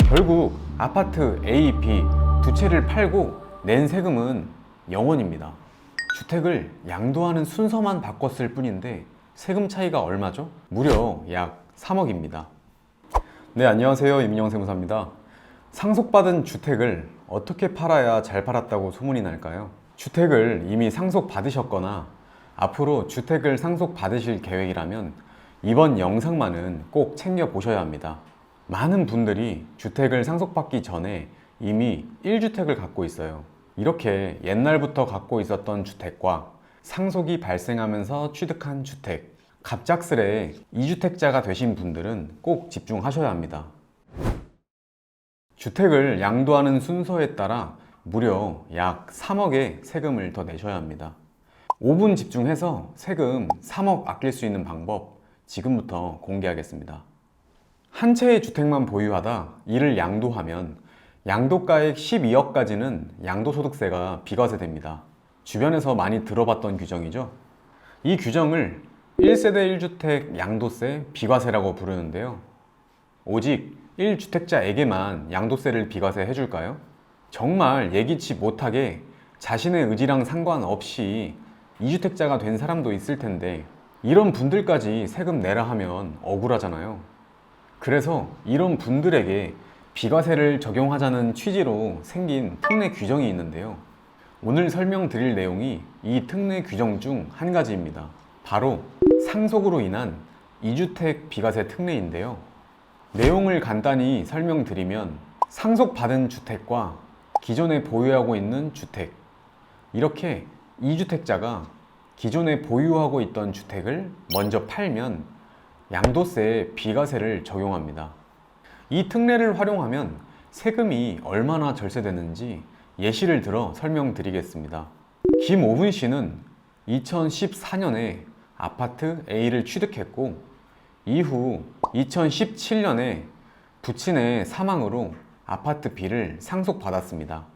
결국 아파트 A, B 두 채를 팔고 낸 세금은 0원입니다. 주택을 양도하는 순서만 바꿨을 뿐인데 세금 차이가 얼마죠? 무려 약 3억입니다. 네, 안녕하세요. 이민영 세무사입니다. 상속받은 주택을 어떻게 팔아야 잘 팔았다고 소문이 날까요? 주택을 이미 상속받으셨거나 앞으로 주택을 상속받으실 계획이라면 이번 영상만은 꼭 챙겨보셔야 합니다. 많은 분들이 주택을 상속받기 전에 이미 1주택을 갖고 있어요. 이렇게 옛날부터 갖고 있었던 주택과 상속이 발생하면서 취득한 주택, 갑작스레 2주택자가 되신 분들은 꼭 집중하셔야 합니다. 주택을 양도하는 순서에 따라 무려 약 3억의 세금을 더 내셔야 합니다. 5분 집중해서 세금 3억 아낄 수 있는 방법 지금부터 공개하겠습니다. 한 채의 주택만 보유하다 이를 양도하면 양도가액 12억까지는 양도소득세가 비과세됩니다. 주변에서 많이 들어봤던 규정이죠. 이 규정을 1세대 1주택 양도세 비과세라고 부르는데요. 오직 1주택자에게만 양도세를 비과세 해줄까요? 정말 예기치 못하게 자신의 의지랑 상관없이 2주택자가 된 사람도 있을 텐데 이런 분들까지 세금 내라 하면 억울하잖아요. 그래서 이런 분들에게 비과세를 적용하자는 취지로 생긴 특례 규정이 있는데요. 오늘 설명드릴 내용이 이 특례 규정 중 한 가지입니다. 바로 상속으로 인한 2주택 비과세 특례인데요. 내용을 간단히 설명드리면 상속받은 주택과 기존에 보유하고 있는 주택, 이렇게 2주택자가 기존에 보유하고 있던 주택을 먼저 팔면 양도세 비과세를 적용합니다. 이 특례를 활용하면 세금이 얼마나 절세되는지 예시를 들어 설명드리겠습니다. 김오분 씨는 2014년에 아파트 A를 취득했고 이후 2017년에 부친의 사망으로 아파트 B를 상속받았습니다.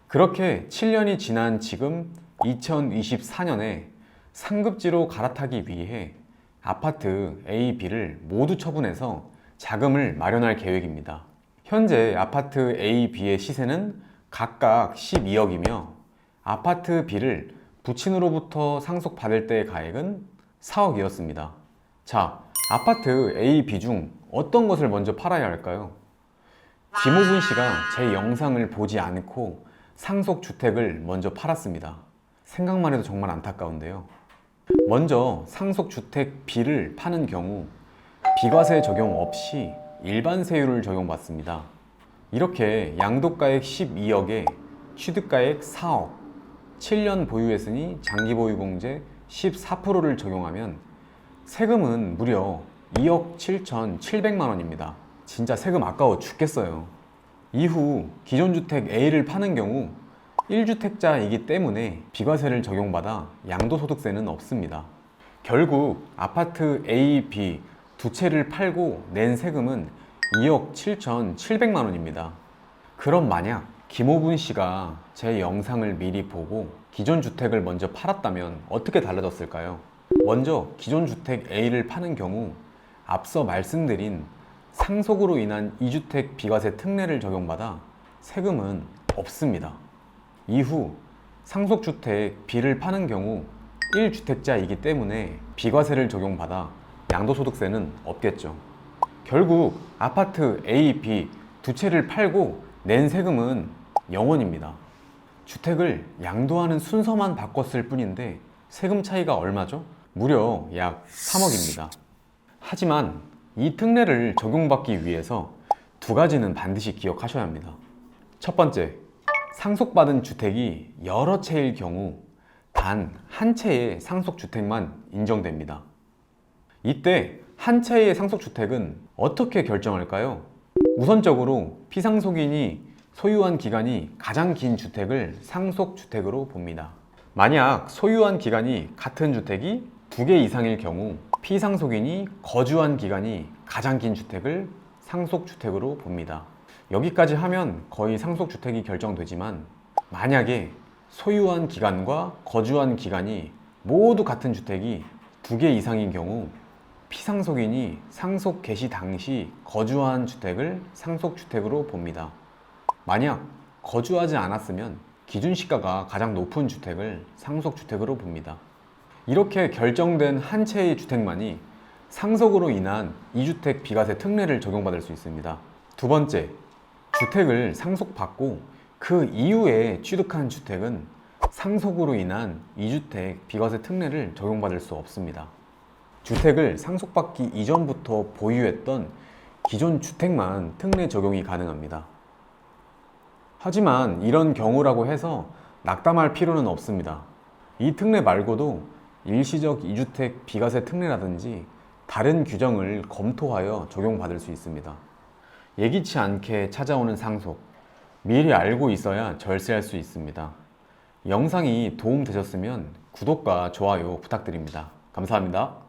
그렇게 7년이 지난 지금 2024년에 상급지로 갈아타기 위해 아파트 A, B를 모두 처분해서 자금을 마련할 계획입니다. 현재 아파트 A, B의 시세는 각각 12억이며 아파트 B를 부친으로부터 상속받을 때의 가액은 4억이었습니다. 자, 아파트 A, B 중 어떤 것을 먼저 팔아야 할까요? 김호분 씨가 제 영상을 보지 않고 상속주택을 먼저 팔았습니다. 생각만 해도 정말 안타까운데요. 먼저 상속주택 B를 파는 경우 비과세 적용 없이 일반 세율을 적용받습니다. 이렇게 양도가액 12억에 취득가액 4억, 7년 보유했으니 장기보유공제 14%를 적용하면 세금은 무려 2억 7,700만 원입니다. 진짜 세금 아까워 죽겠어요. 이후 기존 주택 A를 파는 경우 1주택자이기 때문에 비과세를 적용받아 양도소득세는 없습니다. 결국 아파트 A, B 두 채를 팔고 낸 세금은 2억 7,700만 원입니다. 그럼 만약 김호분 씨가 제 영상을 미리 보고 기존 주택을 먼저 팔았다면 어떻게 달라졌을까요? 먼저 기존 주택 A를 파는 경우 앞서 말씀드린 상속으로 인한 2주택 비과세 특례를 적용받아 세금은 없습니다. 이후 상속주택 B를 파는 경우 1주택자이기 때문에 비과세를 적용받아 양도소득세는 없겠죠. 결국 아파트 A, B 두 채를 팔고 낸 세금은 0원입니다. 주택을 양도하는 순서만 바꿨을 뿐인데 세금 차이가 얼마죠? 무려 약 3억입니다. 하지만 이 특례를 적용받기 위해서 두 가지는 반드시 기억하셔야 합니다. 첫 번째, 상속받은 주택이 여러 채일 경우 단 한 채의 상속주택만 인정됩니다. 이때 한 채의 상속주택은 어떻게 결정할까요? 우선적으로 피상속인이 소유한 기간이 가장 긴 주택을 상속주택으로 봅니다. 만약 소유한 기간이 같은 주택이 2개 이상일 경우 피상속인이 거주한 기간이 가장 긴 주택을 상속주택으로 봅니다. 여기까지 하면 거의 상속주택이 결정되지만 만약에 소유한 기간과 거주한 기간이 모두 같은 주택이 2개 이상인 경우 피상속인이 상속 개시 당시 거주한 주택을 상속주택으로 봅니다. 만약 거주하지 않았으면 기준시가가 가장 높은 주택을 상속주택으로 봅니다. 이렇게 결정된 한 채의 주택만이 상속으로 인한 2주택 비과세 특례를 적용받을 수 있습니다. 두 번째, 주택을 상속받고 그 이후에 취득한 주택은 상속으로 인한 2주택 비과세 특례를 적용받을 수 없습니다. 주택을 상속받기 이전부터 보유했던 기존 주택만 특례 적용이 가능합니다. 하지만 이런 경우라고 해서 낙담할 필요는 없습니다. 이 특례 말고도 일시적 2주택 비과세 특례라든지 다른 규정을 검토하여 적용받을 수 있습니다. 예기치 않게 찾아오는 상속, 미리 알고 있어야 절세할 수 있습니다. 영상이 도움 되셨으면 구독과 좋아요 부탁드립니다. 감사합니다.